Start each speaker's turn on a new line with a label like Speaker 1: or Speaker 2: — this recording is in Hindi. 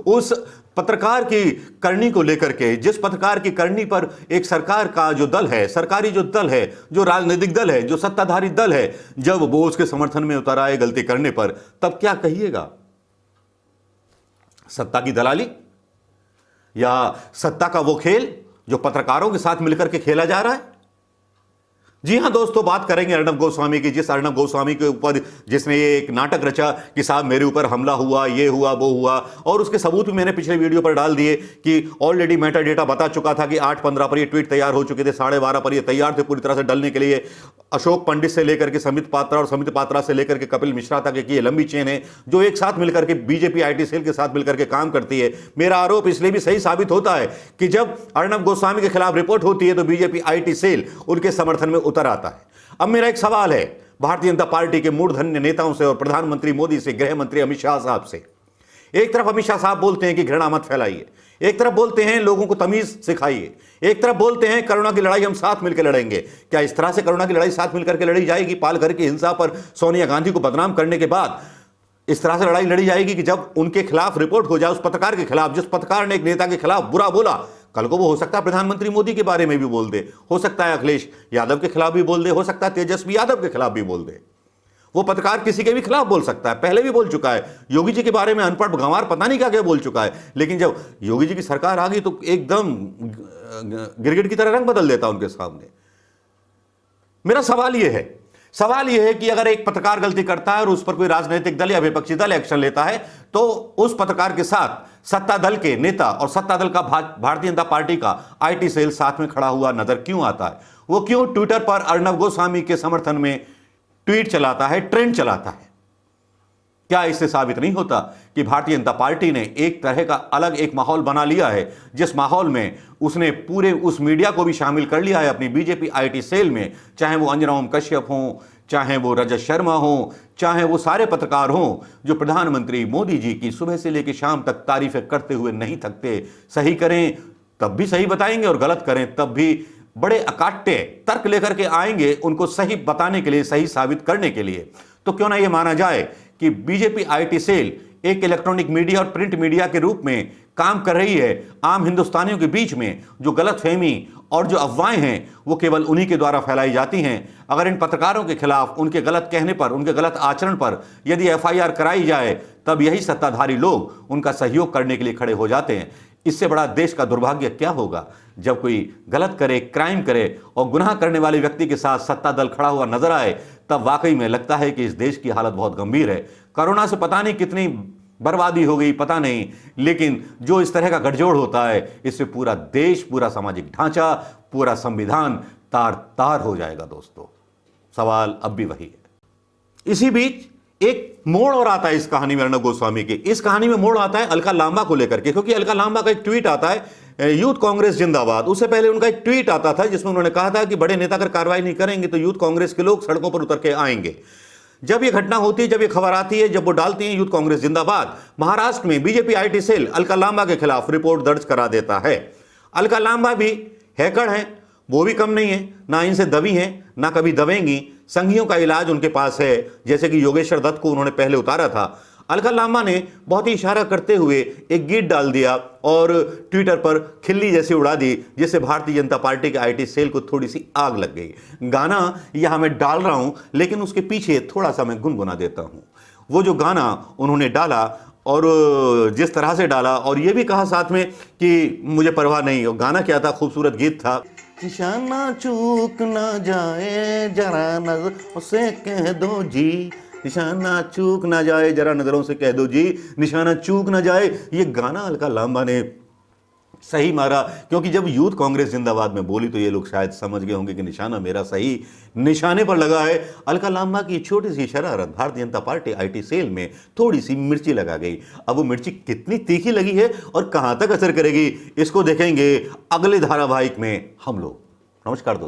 Speaker 1: उस पत्रकार की करनी को लेकर के, जिस पत्रकार की करनी पर एक सरकार का जो दल है, सरकारी जो दल है, जो राजनीतिक दल है, जो सत्ताधारी दल है, जब वो उसके समर्थन में उतर आए गलती करने पर, तब क्या कहिएगा? सत्ता की दलाली या सत्ता का वो खेल जो पत्रकारों के साथ मिलकर के खेला जा रहा है? जी हां दोस्तों, बात करेंगे अर्नब गोस्वामी की, जिस अर्नब गोस्वामी के ऊपर जिसने ये एक नाटक रचा कि साहब मेरे ऊपर हमला हुआ, ये हुआ, वो हुआ, और उसके सबूत भी मैंने पिछले वीडियो पर डाल दिए कि ऑलरेडी मेटा डेटा बता चुका था कि 8:15 पर ये ट्वीट तैयार हो चुके थे, 12:30 पर ये तैयार थे पूरी तरह से डलने के लिए। अशोक पंडित से लेकर के समित पात्रा और समित पात्रा से लेकर के कपिल मिश्रा तक की ये लंबी चेन है जो एक साथ मिलकर के बीजेपी आईटी सेल के साथ मिलकर के काम करती है। मेरा आरोप इसलिए भी सही साबित होता है कि जब अर्नब गोस्वामी के खिलाफ रिपोर्ट होती है तो बीजेपी आईटी सेल उनके समर्थन में उतर आता है। अब मेरा एक सवाल है भारतीय जनता पार्टी के मूर्धन्य नेताओं से और प्रधानमंत्री मोदी से, गृह मंत्री अमित शाह साहब से। एक तरफ अमित शाह साहब बोलते हैं कि घृणा मत फैलाइए, एक तरफ बोलते हैं लोगों को तमीज सिखाइए, एक तरफ बोलते हैं करुणा की लड़ाई हम साथ मिलकर लड़ेंगे। क्या इस तरह से करुणा की लड़ाई साथ मिलकर के लड़ी जाएगी? पालघर की हिंसा पर सोनिया गांधी को बदनाम करने के बाद इस तरह से लड़ाई लड़ी जाएगी कि जब उनके खिलाफ रिपोर्ट हो जाए, उस पत्रकार के खिलाफ, जिस पत्रकार ने एक नेता के खिलाफ बुरा बोला, कल को वो हो सकता है प्रधानमंत्री मोदी के बारे में भी बोल दे, हो सकता है अखिलेश यादव के खिलाफ भी बोल दे, हो सकता है तेजस्वी यादव के खिलाफ भी बोल दे। वो पत्रकार किसी के भी खिलाफ बोल सकता है, पहले भी बोल चुका है। योगी जी के बारे में अनपढ़ गंवार पता नहीं क्या क्या बोल चुका है, लेकिन जब योगी जी की सरकार आ गई तो एकदम गिरगिट की तरह रंग बदल देता उनके सामने। मेरा सवाल यह है कि अगर एक पत्रकार गलती करता है और उस पर कोई राजनीतिक दल या विपक्षी दल एक्शन लेता है तो उस पत्रकार के साथ सत्ता दल के नेता और सत्ता दल का भारतीय जनता पार्टी का आईटी सेल साथ में खड़ा हुआ नजर क्यों आता है? वो क्यों ट्विटर पर अर्नब गोस्वामी के समर्थन में ट्वीट चलाता है, ट्रेंड चलाता है? क्या इससे साबित नहीं होता कि भारतीय जनता पार्टी ने एक तरह का अलग एक माहौल बना लिया है, जिस माहौल में उसने पूरे उस मीडिया को भी शामिल कर लिया है अपनी बीजेपी आईटी सेल में, चाहे वो अंजना ओम कश्यप हों, चाहे वो रजत शर्मा हों, चाहे वो सारे पत्रकार हों जो प्रधानमंत्री मोदी जी की सुबह से लेकर शाम तक तारीफें करते हुए नहीं थकते। सही करें तब भी सही बताएंगे और गलत करें तब भी बड़े अकाट्य तर्क लेकर के आएंगे उनको सही बताने के लिए, सही साबित करने के लिए। तो क्यों ना यह माना जाए कि बीजेपी आईटी सेल एक इलेक्ट्रॉनिक मीडिया और प्रिंट मीडिया के रूप में काम कर रही है। आम हिंदुस्तानियों के बीच में जो गलतफहमी और जो अफवाहें हैं वो केवल उन्हीं के द्वारा फैलाई जाती हैं। अगर इन पत्रकारों के खिलाफ, उनके गलत कहने पर, उनके गलत आचरण पर यदि एफआईआर कराई जाए तब यही सत्ताधारी लोग उनका सहयोग करने के लिए खड़े हो जाते हैं। इससे बड़ा देश का दुर्भाग्य क्या होगा जब कोई गलत करे, क्राइम करे और गुनाह करने वाले व्यक्ति के साथ सत्ता दल खड़ा हुआ नजर आए, तब वाकई में लगता है कि इस देश की हालत बहुत गंभीर है। कोरोना से पता नहीं कितनी बर्बादी हो गई, पता नहीं, लेकिन जो इस तरह का गठजोड़ होता है इससे पूरा देश, पूरा सामाजिक ढांचा, पूरा संविधान तार तार हो जाएगा। दोस्तों, सवाल अब भी वही है। इसी बीच एक मोड़ और आता है इस कहानी में अर्नब गोस्वामी की। इस कहानी में मोड़ आता है अलका लांबा को लेकर के, क्योंकि अलका लांबा का एक ट्वीट आता है, यूथ कांग्रेस जिंदाबाद। उससे पहले उनका एक ट्वीट आता था जिसमें उन्होंने कहा था कि बड़े नेता अगर कार्रवाई नहीं करेंगे तो यूथ कांग्रेस के लोग सड़कों पर उतर के आएंगे। जब यह घटना होती है, जब यह खबर आती है, जब वो डालती है यूथ कांग्रेस जिंदाबाद, महाराष्ट्र में BJP IT cell Alka Lamba के खिलाफ रिपोर्ट दर्ज करा देता है। अलका लांबा भी हैकर हैं, वो भी कम नहीं है, ना इनसे दबी हैं ना कभी दबेंगी। संघियों का इलाज उनके पास है, जैसे कि योगेश्वर दत्त को उन्होंने पहले उतारा था। अलका लांबा ने बहुत ही इशारा करते हुए एक गीत डाल दिया और ट्विटर पर खिल्ली जैसी उड़ा दी, जिससे भारतीय जनता पार्टी के आईटी सेल को थोड़ी सी आग लग गई। गाना यहां मैं डाल रहा हूं, लेकिन उसके पीछे थोड़ा सा मैं गुनगुना देता हूं। वो जो गाना उन्होंने डाला और जिस तरह से डाला, और ये भी कहा साथ में कि मुझे परवाह नहीं, और गाना क्या था, खूबसूरत गीत था। निशाना चूक ना जाए जरा नजरों से कह दो जी, निशाना चूक ना जाए जरा नजरों से कह दो जी, निशाना चूक ना जाए। ये गाना अलका लांबा ने सही मारा, क्योंकि जब यूथ कांग्रेस जिंदाबाद में बोली तो ये लोग शायद समझ गए होंगे कि निशाना मेरा सही निशाने पर लगा है। अलका लांबा की छोटी सी शरारत Bharatiya Janata party IT cell में थोड़ी सी मिर्ची लगा गई। अब वो मिर्ची कितनी तीखी लगी है और कहां तक असर करेगी, इसको देखेंगे अगले धारावाहिक में हम लोग। नमस्कार दोस्तों।